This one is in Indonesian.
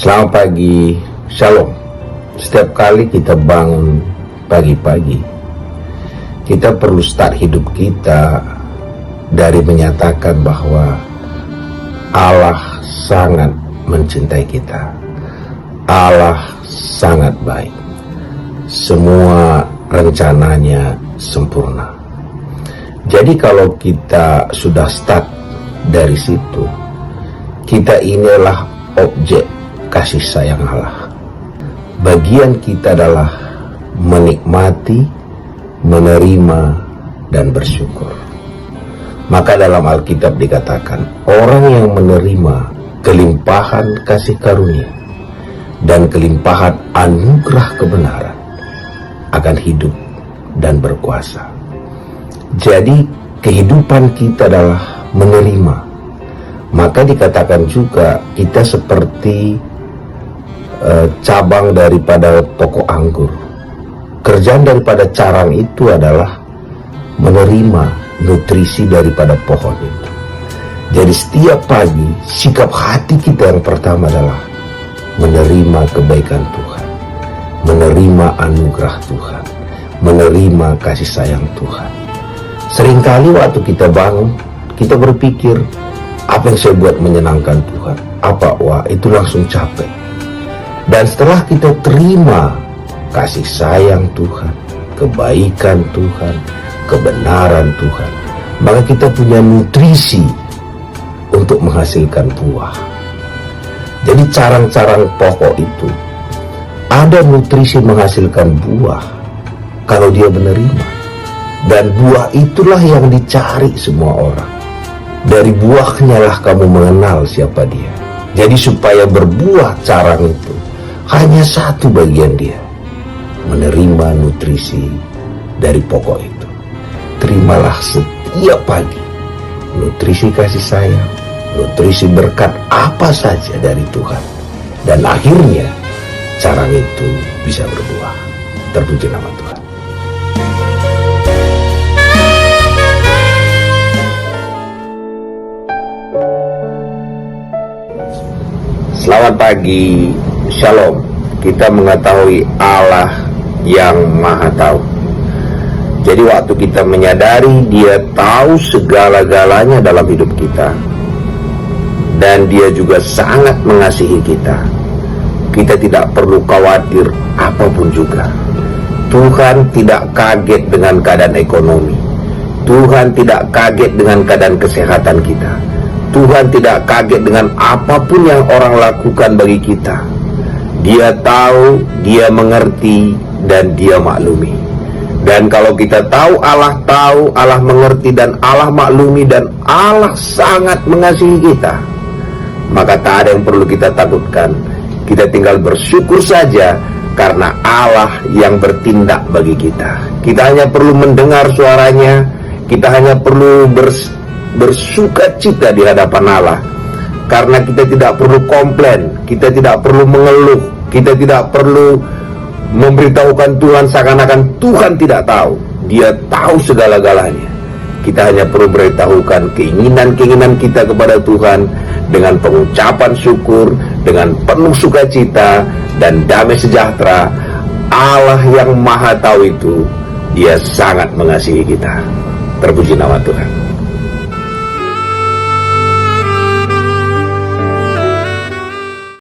Selamat pagi, Shalom. Setiap kali kita bangun pagi-pagi, kita perlu start hidup kita dari menyatakan bahwa Allah sangat mencintai kita. Allah sangat baik. Semua rencananya sempurna. Jadi kalau kita sudah start dari situ, kita inilah objek kasih sayang Allah. Bagian kita adalah menikmati, menerima, dan bersyukur. Maka dalam Alkitab dikatakan, orang yang menerima kelimpahan kasih karunia dan kelimpahan anugerah kebenaran akan hidup dan berkuasa. Jadi kehidupan kita adalah menerima. Maka dikatakan juga kita seperti cabang daripada pokok anggur. Kerjaan daripada carang itu adalah menerima nutrisi daripada pohon itu. Jadi setiap pagi sikap hati kita yang pertama adalah menerima kebaikan Tuhan, menerima anugerah Tuhan, menerima kasih sayang Tuhan. Seringkali waktu kita bangun, kita berpikir, apa yang saya buat menyenangkan Tuhan? Wah, itu langsung capek. Dan setelah kita terima kasih sayang Tuhan, kebaikan Tuhan, kebenaran Tuhan, maka kita punya nutrisi untuk menghasilkan buah. Jadi carang-carang pokok itu ada nutrisi menghasilkan buah kalau dia menerima. Dan buah itulah yang dicari semua orang. Dari buahnya lah kamu mengenal siapa dia. Jadi supaya berbuah carang itu, hanya satu bagian dia, menerima nutrisi dari pokok itu. Terimalah setiap pagi nutrisi kasih sayang, nutrisi berkat apa saja dari Tuhan. Dan akhirnya carang itu bisa berbuah. Terpuji nama Tuhan. Selamat pagi, Shalom. Kita mengetahui Allah yang Maha Tahu. Jadi waktu kita menyadari Dia tahu segala-galanya dalam hidup kita, dan Dia juga sangat mengasihi kita, kita tidak perlu khawatir apapun juga. Tuhan tidak kaget dengan keadaan ekonomi. Tuhan tidak kaget dengan keadaan kesehatan kita. Tuhan tidak kaget dengan apapun yang orang lakukan bagi kita. Dia tahu, Dia mengerti, dan Dia maklumi. Dan kalau kita tahu, Allah mengerti, dan Allah maklumi, dan Allah sangat mengasihi kita, maka tak ada yang perlu kita takutkan. Kita tinggal bersyukur saja karena Allah yang bertindak bagi kita. Kita hanya perlu mendengar suaranya. Kita hanya perlu bersuka cita di hadapan Allah, karena kita tidak perlu komplain, kita tidak perlu mengeluh, kita tidak perlu memberitahukan Tuhan seakan-akan Tuhan tidak tahu. Dia tahu segala-galanya. Kita hanya perlu memberitahukan keinginan-keinginan kita kepada Tuhan dengan pengucapan syukur, dengan penuh sukacita dan damai sejahtera. Allah yang Maha Tahu itu, Dia sangat mengasihi kita. Terpuji nama Tuhan.